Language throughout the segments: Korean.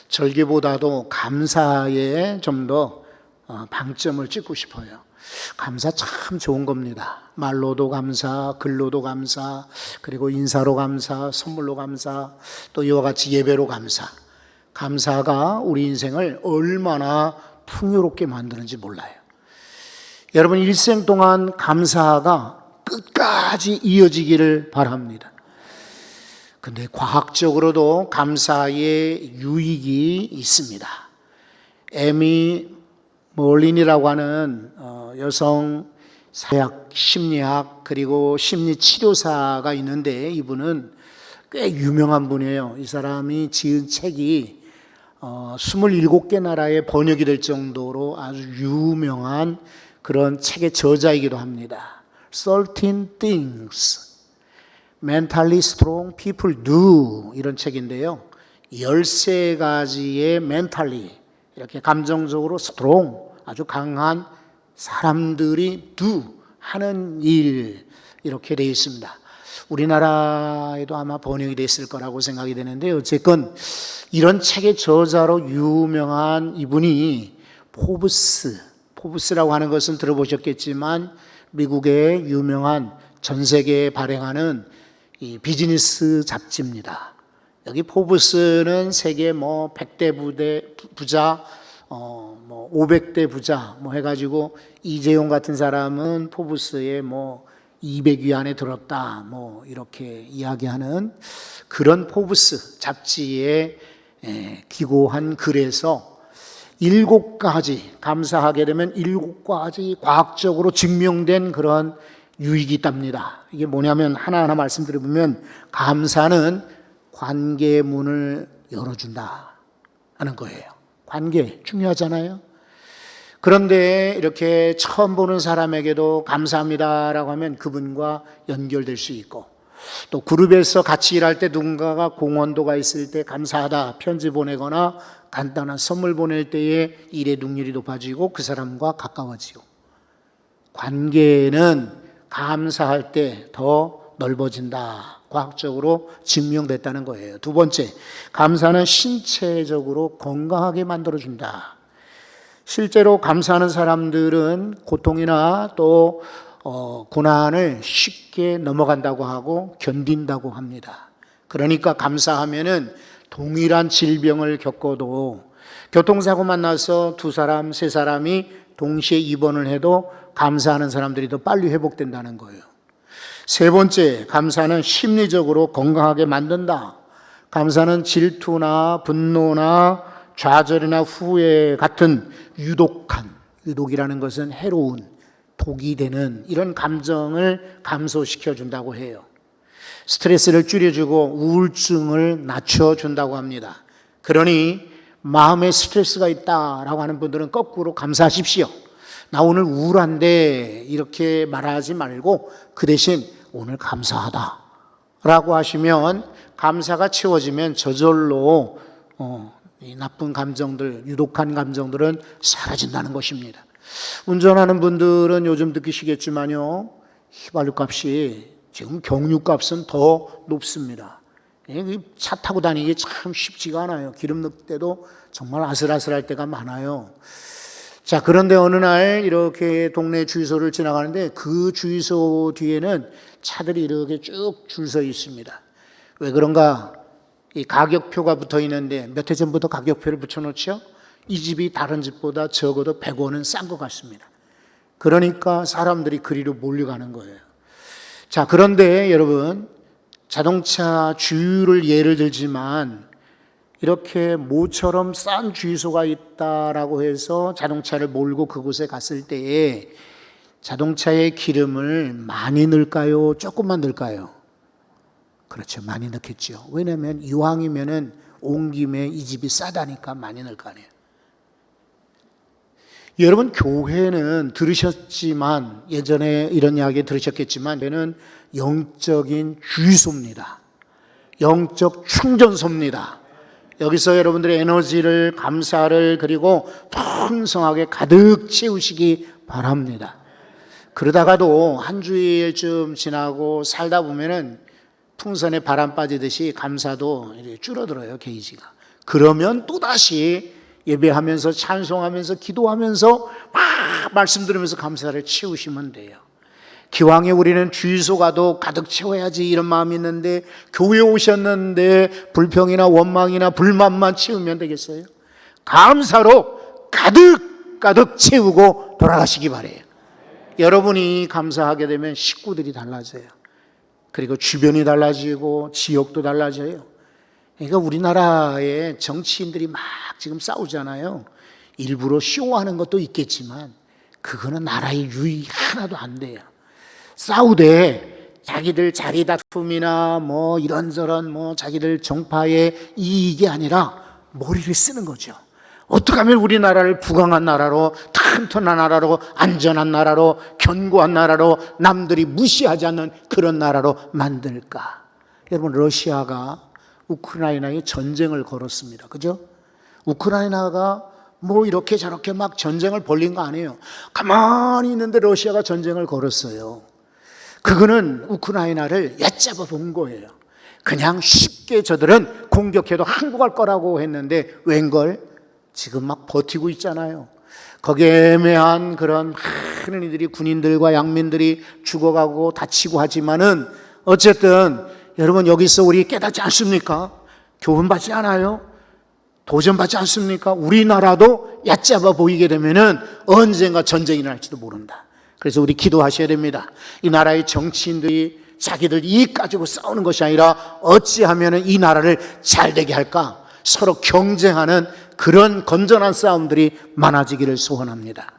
절기보다도 감사에 좀 더 방점을 찍고 싶어요. 감사 참 좋은 겁니다. 말로도 감사, 글로도 감사, 그리고 인사로 감사, 선물로 감사, 또 이와 같이 예배로 감사. 감사가 우리 인생을 얼마나 풍요롭게 만드는지 몰라요. 여러분 일생 동안 감사가 끝까지 이어지기를 바랍니다. 근데 과학적으로도 감사의 유익이 있습니다. 에미 멀린이라고 하는 여성 사회학, 심리학 그리고 심리치료사가 있는데 이분은 꽤 유명한 분이에요. 이 사람이 지은 책이 27개 나라에 번역이 될 정도로 아주 유명한 그런 책의 저자이기도 합니다. 13 Things Mentally Strong People Do 이런 책인데요. 13가지의 mentally 이렇게 감정적으로 strong 아주 강한 사람들이 do 하는 일 이렇게 되어 있습니다. 우리나라에도 아마 번역이 됐을 거라고 생각이 되는데 어쨌건 이런 책의 저자로 유명한 이분이 포브스라고 하는 것은 들어보셨겠지만 미국의 유명한 전 세계에 발행하는 이 비즈니스 잡지입니다. 여기 포브스는 세계 100대 부자, 500대 부자 해가지고 이재용 같은 사람은 포브스에 200위 안에 들었다 이렇게 이야기하는 그런 포브스 잡지에 기고한 글에서 7가지 감사하게 되면 7가지 과학적으로 증명된 그런 유익이 있답니다. 이게 뭐냐면 하나하나 말씀드려보면 감사는 관계의 문을 열어준다 하는 거예요. 관계 중요하잖아요. 그런데 이렇게 처음 보는 사람에게도 감사합니다라고 하면 그분과 연결될 수 있고 또 그룹에서 같이 일할 때 누군가가 공헌도가 있을 때 감사하다 편지 보내거나 간단한 선물 보낼 때에 일의 능률이 높아지고 그 사람과 가까워지고 관계는 감사할 때 더 넓어진다. 과학적으로 증명됐다는 거예요. 두 번째, 감사는 신체적으로 건강하게 만들어준다. 실제로 감사하는 사람들은 고통이나 또 고난을 쉽게 넘어간다고 하고 견딘다고 합니다. 그러니까 감사하면은 동일한 질병을 겪어도 교통사고만 나서 2사람, 3사람이 동시에 입원을 해도 감사하는 사람들이 더 빨리 회복된다는 거예요. 세 번째, 감사는 심리적으로 건강하게 만든다. 감사는 질투나 분노나 좌절이나 후회 같은 유독이라는 것은 해로운 독이 되는 이런 감정을 감소시켜 준다고 해요. 스트레스를 줄여주고 우울증을 낮춰준다고 합니다. 그러니 마음에 스트레스가 있다라고 하는 분들은 거꾸로 감사하십시오. 나 오늘 우울한데 이렇게 말하지 말고 그 대신 오늘 감사하다 라고 하시면 감사가 채워지면 저절로 이 나쁜 감정들, 유독한 감정들은 사라진다는 것입니다. 운전하는 분들은 요즘 느끼시겠지만요, 휘발유 값이 지금 경유 값은 더 높습니다. 차 타고 다니기 참 쉽지가 않아요. 기름 넣을 때도 정말 아슬아슬할 때가 많아요. 자, 그런데 어느 날 이렇게 동네 주유소를 지나가는데 그 주유소 뒤에는 차들이 이렇게 쭉 줄 서 있습니다. 왜 그런가? 이 가격표가 붙어 있는데 몇 해 전부터 가격표를 붙여놓죠? 이 집이 다른 집보다 적어도 100원은 싼 것 같습니다. 그러니까 사람들이 그리로 몰려가는 거예요. 자, 그런데 여러분, 자동차 주유를 예를 들지만 이렇게 모처럼 싼 주유소가 있다라고 해서 자동차를 몰고 그곳에 갔을 때에 자동차의 기름을 많이 넣을까요? 조금만 넣을까요? 그렇죠. 많이 넣겠죠. 왜냐하면 이왕이면은 온 김에 이 집이 싸다니까 많이 넣을 거 아니에요. 여러분, 교회는 들으셨지만 예전에 이런 이야기 들으셨겠지만 교회는 영적인 주유소입니다. 영적 충전소입니다. 여기서 여러분들의 에너지를, 감사를 그리고 풍성하게 가득 채우시기 바랍니다. 그러다가도 한 주일쯤 지나고 살다 보면은 풍선에 바람 빠지듯이 감사도 줄어들어요, 게이지가. 그러면 또다시 예배하면서 찬송하면서 기도하면서 막 말씀 들으면서 감사를 채우시면 돼요. 기왕에 우리는 주유소 가도 가득 채워야지 이런 마음이 있는데 교회 오셨는데 불평이나 원망이나 불만만 채우면 되겠어요? 감사로 가득 채우고 돌아가시기 바래요. 여러분이 감사하게 되면 식구들이 달라져요. 그리고 주변이 달라지고 지역도 달라져요. 그러니까 우리나라의 정치인들이 막 지금 싸우잖아요. 일부러 쇼하는 것도 있겠지만 그거는 나라의 유익이 하나도 안 돼요. 싸우되 자기들 자리 다툼이나 뭐 이런저런 뭐 자기들 정파의 이익이 아니라 머리를 쓰는 거죠. 어떻게 하면 우리나라를 부강한 나라로, 튼튼한 나라로, 안전한 나라로, 견고한 나라로, 남들이 무시하지 않는 그런 나라로 만들까? 여러분, 러시아가 우크라이나에 전쟁을 걸었습니다. 그죠? 우크라이나가 뭐 이렇게 저렇게 막 전쟁을 벌린 거 아니에요. 가만히 있는데 러시아가 전쟁을 걸었어요. 그거는 우크라이나를 얕잡아 본 거예요. 그냥 쉽게 저들은 공격해도 항복할 거라고 했는데 웬걸 지금 막 버티고 있잖아요. 거기에 애매한 그런 많은 이들이 군인들과 양민들이 죽어가고 다치고 하지만은 어쨌든 여러분 여기서 우리 깨닫지 않습니까? 교훈받지 않아요? 도전받지 않습니까? 우리나라도 얕잡아 보이게 되면은 언젠가 전쟁이 날지도 모른다. 그래서 우리 기도하셔야 됩니다. 이 나라의 정치인들이 자기들 이익 가지고 싸우는 것이 아니라 어찌하면 이 나라를 잘 되게 할까? 서로 경쟁하는 그런 건전한 싸움들이 많아지기를 소원합니다.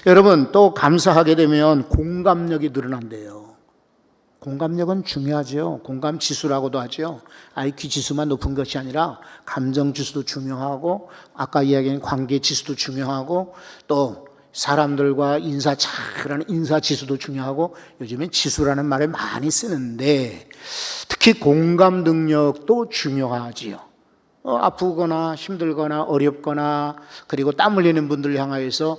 여러분, 또 감사하게 되면 공감력이 늘어난대요. 공감력은 중요하죠. 공감 지수라고도 하죠. IQ 지수만 높은 것이 아니라 감정 지수도 중요하고 아까 이야기한 관계 지수도 중요하고 또 사람들과 인사 잘하는 인사 지수도 중요하고 요즘엔 지수라는 말을 많이 쓰는데 특히 공감 능력도 중요하지요. 아프거나 힘들거나 어렵거나 그리고 땀 흘리는 분들 향하여서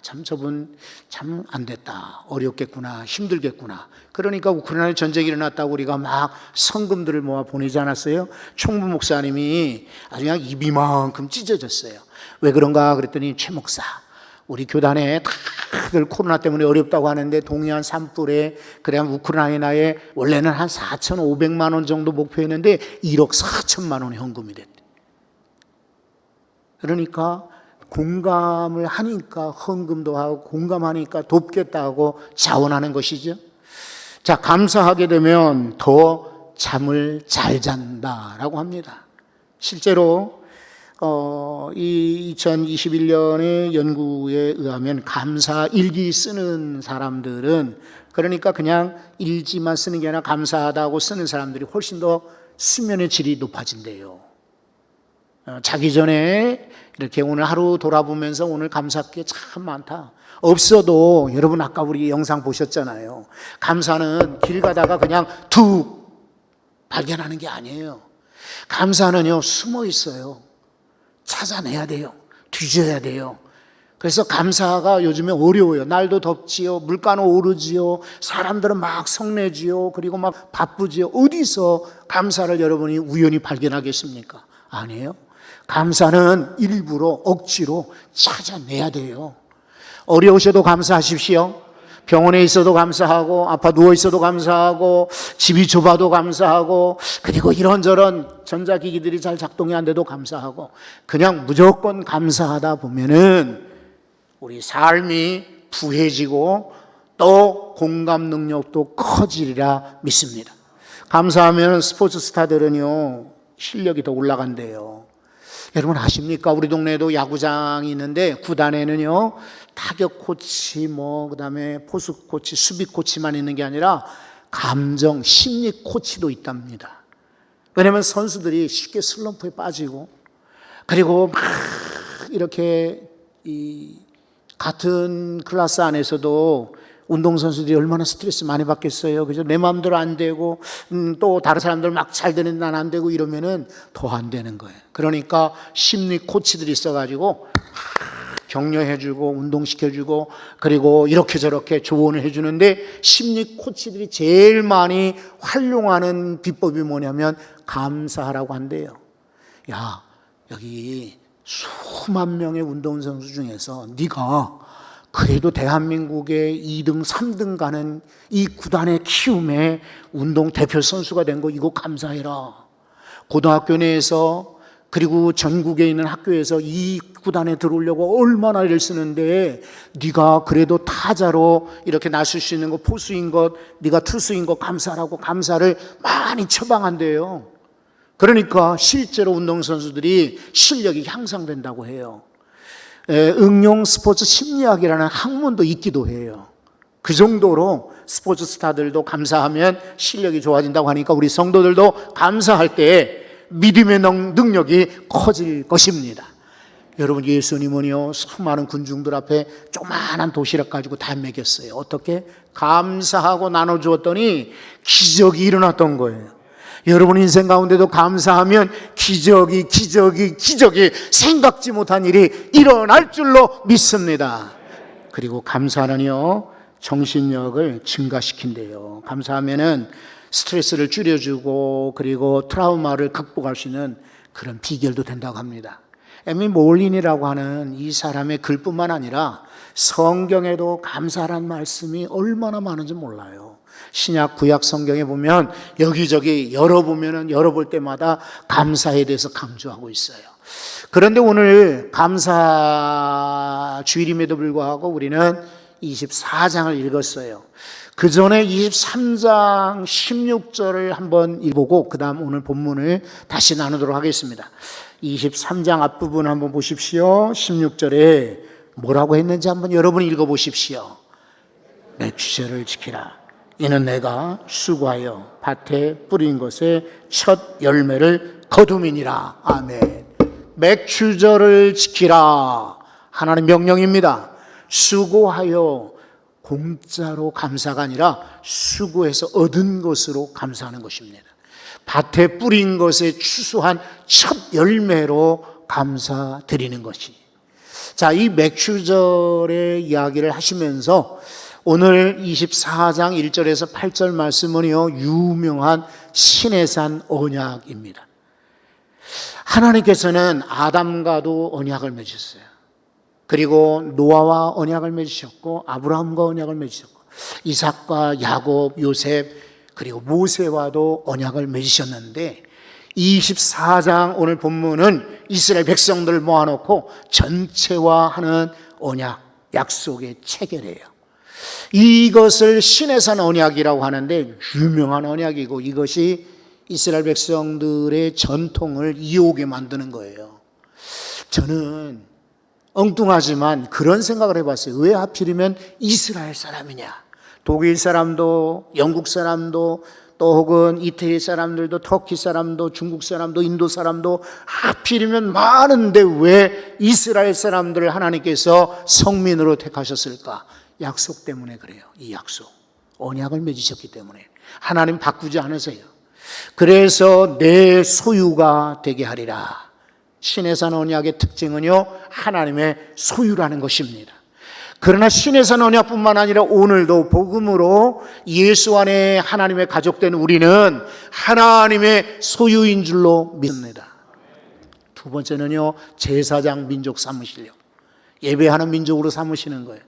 참 저분 참 안 됐다, 어렵겠구나, 힘들겠구나. 그러니까 우크라이나 전쟁이 일어났다고 우리가 막 성금들을 모아 보내지 않았어요? 총무 목사님이 아주 그냥 입이만큼 찢어졌어요. 왜 그런가 그랬더니 최 목사, 우리 교단에 다들 코로나 때문에 어렵다고 하는데 동해안 산불에 그래 우크라이나에 원래는 한 4,500만 원 정도 목표였는데 1억 4천만 원 현금이 됐대. 그러니까 공감을 하니까 헌금도 하고 공감하니까 돕겠다고 자원하는 것이죠. 자, 감사하게 되면 더 잠을 잘 잔다라고 합니다. 실제로 이 2021년의 연구에 의하면 감사 일기 쓰는 사람들은 그러니까 그냥 일지만 쓰는 게 아니라 감사하다고 쓰는 사람들이 훨씬 더 수면의 질이 높아진대요. 자기 전에 이렇게 오늘 하루 돌아보면서 오늘 감사할 게 참 많다. 없어도 여러분 아까 우리 영상 보셨잖아요. 감사는 길 가다가 그냥 툭 발견하는 게 아니에요. 감사는요 숨어 있어요. 찾아내야 돼요. 뒤져야 돼요. 그래서 감사가 요즘에 어려워요. 날도 덥지요. 물가는 오르지요. 사람들은 막 성내지요. 그리고 막 바쁘지요. 어디서 감사를 여러분이 우연히 발견하겠습니까? 아니에요. 감사는 일부러 억지로 찾아내야 돼요. 어려우셔도 감사하십시오. 병원에 있어도 감사하고 아파 누워 있어도 감사하고 집이 좁아도 감사하고 그리고 이런저런 전자기기들이 잘 작동이 안 돼도 감사하고 그냥 무조건 감사하다 보면은 우리 삶이 부해지고 또 공감 능력도 커지리라 믿습니다. 감사하면 스포츠 스타들은요 실력이 더 올라간대요. 여러분 아십니까? 우리 동네에도 야구장이 있는데 구단에는요 타격 코치 그다음에 포수 코치, 수비 코치만 있는 게 아니라 감정, 심리 코치도 있답니다. 왜냐하면 선수들이 쉽게 슬럼프에 빠지고 그리고 막 이렇게 같은 클래스 안에서도 운동선수들이 얼마나 스트레스 많이 받겠어요. 그죠? 내 마음대로 안 되고, 또 다른 사람들 막 잘 되는데 난 안 되고 이러면은 더 안 되는 거예요. 그러니까 심리 코치들이 있어가지고, 격려해주고, 운동시켜주고, 그리고 이렇게 저렇게 조언을 해주는데, 심리 코치들이 제일 많이 활용하는 비법이 뭐냐면, 감사하라고 한대요. 야, 여기 수만 명의 운동선수 중에서 네가 그래도 대한민국의 2등, 3등 가는 이 구단의 키움의 운동 대표 선수가 된 거 이거 감사해라. 고등학교 내에서 그리고 전국에 있는 학교에서 이 구단에 들어오려고 얼마나 애를 쓰는데 네가 그래도 타자로 이렇게 나설 수 있는 거, 포수인 것, 네가 투수인 것 감사라고 감사를 많이 처방한대요. 그러니까 실제로 운동선수들이 실력이 향상된다고 해요. 응용 스포츠 심리학이라는 학문도 있기도 해요. 그 정도로 스포츠 스타들도 감사하면 실력이 좋아진다고 하니까 우리 성도들도 감사할 때 믿음의 능력이 커질 것입니다. 여러분, 예수님은요 수많은 군중들 앞에 조그마한 도시락 가지고 다 먹였어요. 어떻게? 감사하고 나눠주었더니 기적이 일어났던 거예요. 여러분 인생 가운데도 감사하면 기적이 생각지 못한 일이 일어날 줄로 믿습니다. 그리고 감사는요 정신력을 증가시킨대요. 감사하면은 스트레스를 줄여주고 그리고 트라우마를 극복할 수 있는 그런 비결도 된다고 합니다. 에미 몰린이라고 하는 이 사람의 글뿐만 아니라 성경에도 감사란 말씀이 얼마나 많은지 몰라요. 신약 구약 성경에 보면 여기저기 열어볼 때마다 감사에 대해서 강조하고 있어요. 그런데 오늘 감사 주일임에도 불구하고 우리는 24장을 읽었어요. 그 전에 23장 16절을 한번 읽어보고 그 다음 오늘 본문을 다시 나누도록 하겠습니다. 23장 앞부분 한번 보십시오. 16절에 뭐라고 했는지 한번 여러분이 읽어보십시오. 내 규례를 지키라. 이는 내가 수고하여 밭에 뿌린 것의 첫 열매를 거둠이니라. 아멘. 맥주절을 지키라. 하나님 명령입니다. 수고하여 공짜로 감사가 아니라 수고해서 얻은 것으로 감사하는 것입니다. 밭에 뿌린 것에 추수한 첫 열매로 감사드리는 것이. 자, 이 맥주절의 이야기를 하시면서 오늘 24장 1절에서 8절 말씀은요 유명한 시내산 언약입니다. 하나님께서는 아담과도 언약을 맺으셨어요. 그리고 노아와 언약을 맺으셨고 아브라함과 언약을 맺으셨고 이삭과 야곱, 요셉 그리고 모세와도 언약을 맺으셨는데 24장 오늘 본문은 이스라엘 백성들을 모아놓고 전체화하는 언약, 약속의 체결이에요. 이것을 시내산 언약이라고 하는데 유명한 언약이고 이것이 이스라엘 백성들의 전통을 이어오게 만드는 거예요. 저는 엉뚱하지만 그런 생각을 해봤어요. 왜 하필이면 이스라엘 사람이냐? 독일 사람도, 영국 사람도, 또 혹은 이태리 사람들도, 터키 사람도, 중국 사람도, 인도 사람도 하필이면 많은데 왜 이스라엘 사람들을 하나님께서 성민으로 택하셨을까? 약속 때문에 그래요. 이 약속. 언약을 맺으셨기 때문에. 하나님 바꾸지 않으세요. 그래서 내 소유가 되게 하리라. 시내산 언약의 특징은요 하나님의 소유라는 것입니다. 그러나 시내산 언약뿐만 아니라 오늘도 복음으로 예수 안에 하나님의 가족된 우리는 하나님의 소유인 줄로 믿습니다. 두 번째는요 제사장 민족 삼으시려. 예배하는 민족으로 삼으시는 거예요.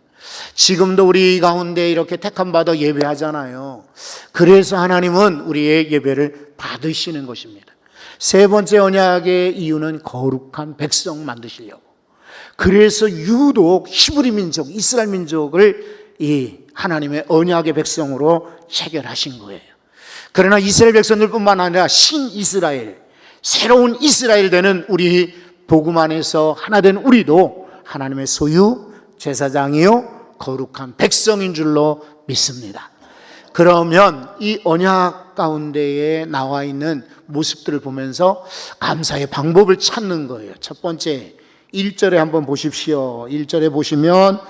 지금도 우리 가운데 이렇게 택함 받아 예배하잖아요. 그래서 하나님은 우리의 예배를 받으시는 것입니다. 세 번째 언약의 이유는 거룩한 백성 만드시려고. 그래서 유독 히브리 민족, 이스라엘 민족을 이 하나님의 언약의 백성으로 체결하신 거예요. 그러나 이스라엘 백성들뿐만 아니라 신이스라엘, 새로운 이스라엘 되는 우리 복음 안에서 하나 된 우리도 하나님의 소유, 제사장이요 거룩한 백성인 줄로 믿습니다. 그러면 이 언약 가운데에 나와 있는 모습들을 보면서 감사의 방법을 찾는 거예요. 첫 번째 1절에 한번 보십시오. 1절에 보시면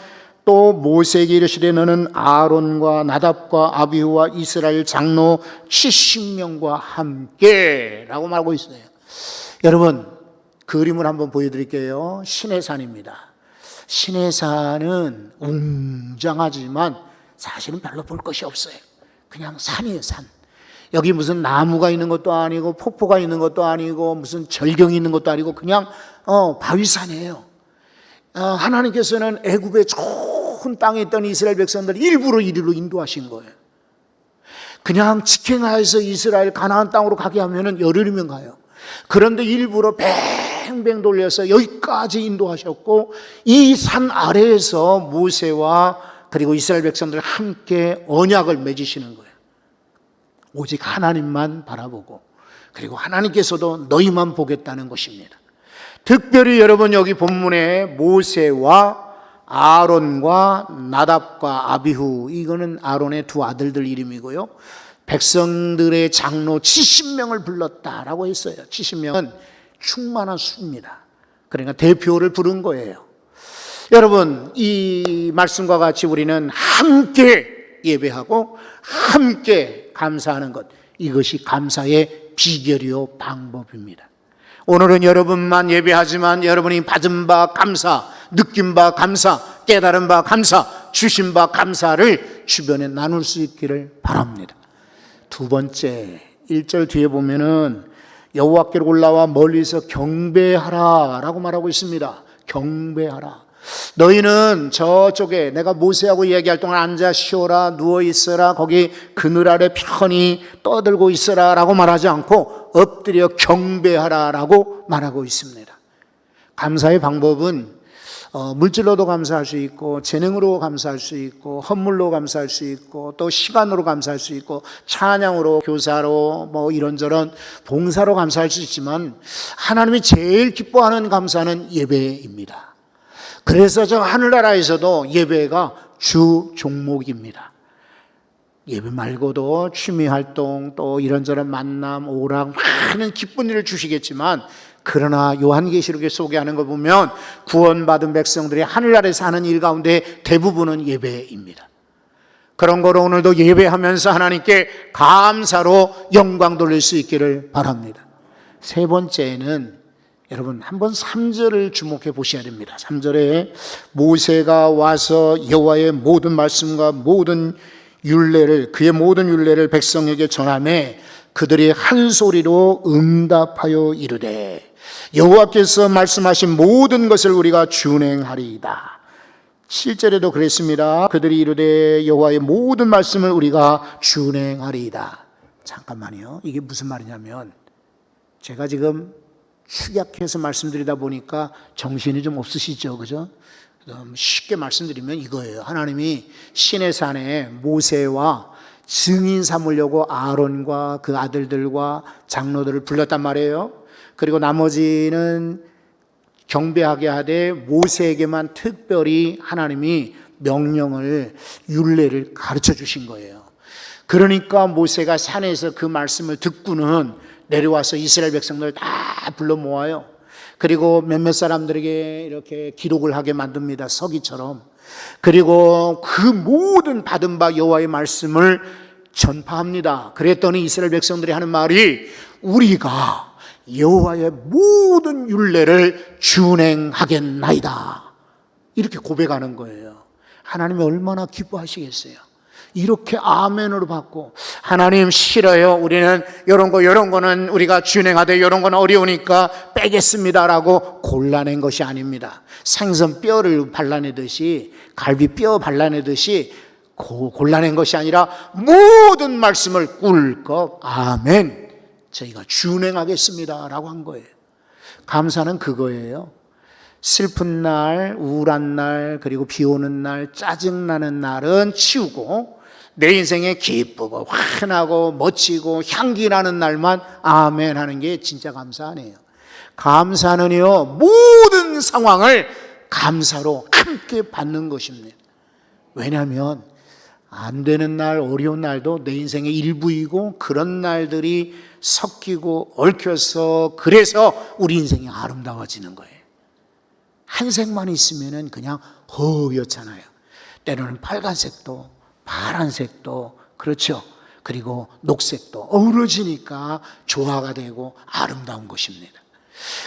또 모세에게 이르시되 너는 아론과 나답과 아비후와 이스라엘 장로 70명과 함께 라고 말하고 있어요. 여러분 그림을 한번 보여드릴게요. 시내산입니다. 시내산은 웅장하지만 사실은 별로 볼 것이 없어요. 그냥 산이에요, 산. 여기 무슨 나무가 있는 것도 아니고 폭포가 있는 것도 아니고 무슨 절경이 있는 것도 아니고 그냥 바위산이에요. 하나님께서는 애굽의 좋은 땅에 있던 이스라엘 백성들을 일부러 이리로 인도하신 거예요. 그냥 직행하여서 이스라엘 가나안 땅으로 가게 하면은 열흘이면 가요. 그런데 일부러 뱅뱅 돌려서 여기까지 인도하셨고, 이 산 아래에서 모세와 그리고 이스라엘 백성들 함께 언약을 맺으시는 거예요. 오직 하나님만 바라보고, 그리고 하나님께서도 너희만 보겠다는 것입니다. 특별히 여러분 여기 본문에 모세와 아론과 나답과 아비후, 이거는 아론의 두 아들들 이름이고요, 백성들의 장로 70명을 불렀다라고 했어요. 70명은 충만한 수입니다. 그러니까 대표를 부른 거예요. 여러분, 이 말씀과 같이 우리는 함께 예배하고 함께 감사하는 것, 이것이 감사의 비결이요 방법입니다. 오늘은 여러분만 예배하지만 여러분이 받은 바 감사, 느낀 바 감사, 깨달은 바 감사, 주신 바 감사를 주변에 나눌 수 있기를 바랍니다. 두 번째, 1절 뒤에 보면은 여호와께로 올라와 멀리서 경배하라 라고 말하고 있습니다. 경배하라. 너희는 저쪽에 내가 모세하고 이야기할 동안 앉아 쉬어라, 누워 있어라, 거기 그늘 아래 편히 떠들고 있어라 라고 말하지 않고 엎드려 경배하라 라고 말하고 있습니다. 감사의 방법은 물질로도 감사할 수 있고, 재능으로 감사할 수 있고, 헌물로 감사할 수 있고, 또 시간으로 감사할 수 있고, 찬양으로, 교사로, 뭐 이런저런 봉사로 감사할 수 있지만, 하나님이 제일 기뻐하는 감사는 예배입니다. 그래서 저 하늘나라에서도 예배가 주 종목입니다. 예배 말고도 취미활동, 또 이런저런 만남, 오락, 많은 기쁜 일을 주시겠지만, 그러나 요한계시록에 소개하는 걸 보면 구원받은 백성들이 하늘나라에 사는 일 가운데 대부분은 예배입니다. 그런 거로 오늘도 예배하면서 하나님께 감사로 영광 돌릴 수 있기를 바랍니다. 세 번째는 여러분 한번 3절을 주목해 보셔야 됩니다. 3절에 모세가 와서 여호와의 모든 말씀과 모든 율례를, 그의 모든 율례를 백성에게 전하매 그들이 한 소리로 응답하여 이르되 여호와께서 말씀하신 모든 것을 우리가 준행하리이다. 7절에도 그랬습니다. 그들이 이르되 여호와의 모든 말씀을 우리가 준행하리이다. 잠깐만요, 이게 무슨 말이냐면, 제가 지금 축약해서 말씀드리다 보니까 정신이 좀 없으시죠, 그죠? 쉽게 말씀드리면 이거예요. 하나님이 시내산에 모세와 증인 삼으려고 아론과 그 아들들과 장로들을 불렀단 말이에요. 그리고 나머지는 경배하게 하되 모세에게만 특별히 하나님이 명령을, 율례를 가르쳐 주신 거예요. 그러니까 모세가 산에서 그 말씀을 듣고는 내려와서 이스라엘 백성들 다 불러 모아요. 그리고 몇몇 사람들에게 이렇게 기록을 하게 만듭니다, 서기처럼. 그리고 그 모든 받은 바 여호와의 말씀을 전파합니다. 그랬더니 이스라엘 백성들이 하는 말이 우리가 여호와의 모든 율례를 준행하겠나이다, 이렇게 고백하는 거예요. 하나님이 얼마나 기뻐하시겠어요. 이렇게 아멘으로 받고, 하나님 싫어요, 우리는 이런 거는 우리가 준행하되 이런 건 어려우니까 빼겠습니다라고 골라낸 것이 아닙니다. 생선 뼈를 발라내듯이, 갈비 뼈 발라내듯이 골라낸 것이 아니라 모든 말씀을 꿀꺽 아멘, 저희가 준행하겠습니다 라고 한 거예요. 감사는 그거예요. 슬픈 날, 우울한 날, 그리고 비 오는 날, 짜증나는 날은 치우고 내 인생에 기쁘고 환하고 멋지고 향기 나는 날만 아멘 하는 게 진짜 감사 아니에요. 감사는요, 모든 상황을 감사로 함께 받는 것입니다. 왜냐하면 안 되는 날, 어려운 날도 내 인생의 일부이고, 그런 날들이 섞이고 얽혀서 그래서 우리 인생이 아름다워지는 거예요. 한 색만 있으면 그냥 허옇잖아요. 때로는 빨간색도 파란색도, 그렇죠, 그리고 녹색도 어우러지니까 조화가 되고 아름다운 것입니다.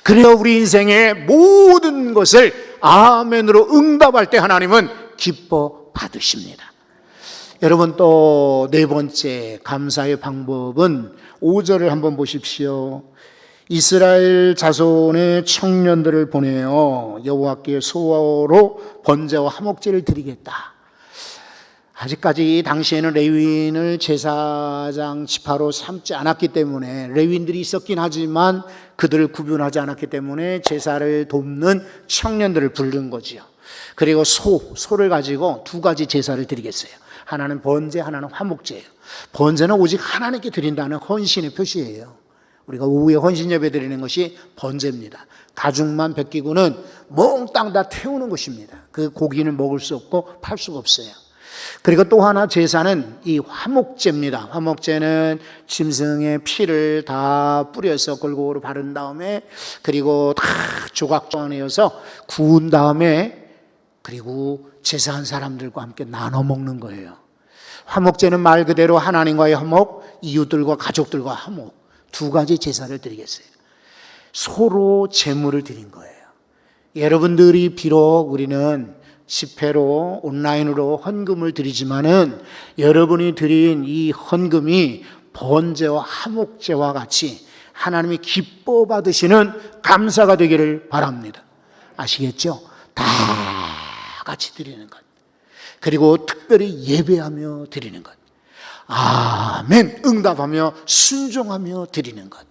그래야 우리 인생의 모든 것을 아멘으로 응답할 때 하나님은 기뻐 받으십니다. 여러분 또 네 번째 감사의 방법은 5절을 한번 보십시오. 이스라엘 자손의 청년들을 보내어 여호와께 소로 번제와 화목제를 드리겠다. 아직까지 당시에는 레위인을 제사장 지파로 삼지 않았기 때문에, 레위인들이 있었긴 하지만 그들을 구분하지 않았기 때문에 제사를 돕는 청년들을 부른 거지요. 그리고 소를 가지고 두 가지 제사를 드리겠어요. 하나는 번제, 하나는 화목제예요. 번제는 오직 하나님께 드린다는 헌신의 표시예요. 우리가 오후에 헌신 예배 드리는 것이 번제입니다. 가죽만 벗기고는 몽땅 다 태우는 것입니다. 그 고기는 먹을 수 없고 팔 수가 없어요. 그리고 또 하나 제사는 이 화목제입니다. 화목제는 짐승의 피를 다 뿌려서 골고루 바른 다음에, 그리고 다 조각조각내어서 구운 다음에, 그리고 제사한 사람들과 함께 나눠 먹는 거예요. 화목제는 말 그대로 하나님과의 화목, 이웃들과 가족들과 화목, 두 가지 제사를 드리겠어요. 소로 제물을 드린 거예요. 여러분들이 비록 우리는 집회로 온라인으로 헌금을 드리지만은 여러분이 드린 이 헌금이 번제와 화목제와 같이 하나님이 기뻐 받으시는 감사가 되기를 바랍니다. 아시겠죠? 다 같이 드리는 것. 그리고 특별히 예배하며 드리는 것. 아멘 응답하며 순종하며 드리는 것.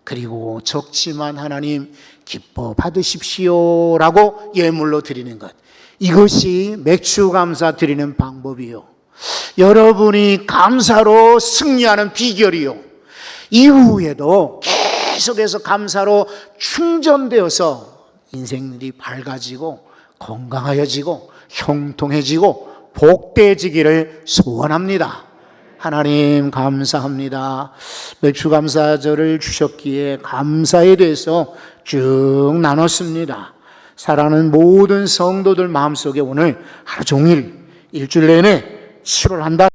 그리고 적지만 하나님 기뻐 받으십시오라고 예물로 드리는 것. 이것이 맥주 감사 드리는 방법이요. 여러분이 감사로 승리하는 비결이요. 이후에도 계속해서 감사로 충전되어서 인생들이 밝아지고 건강하여지고 형통해지고 복되어지기를 소원합니다. 하나님 감사합니다. 맥주감사절을 주셨기에 감사에 대해서 쭉 나눴습니다. 사랑하는 모든 성도들 마음속에 오늘 하루 종일 일주일 내내 7월 한 달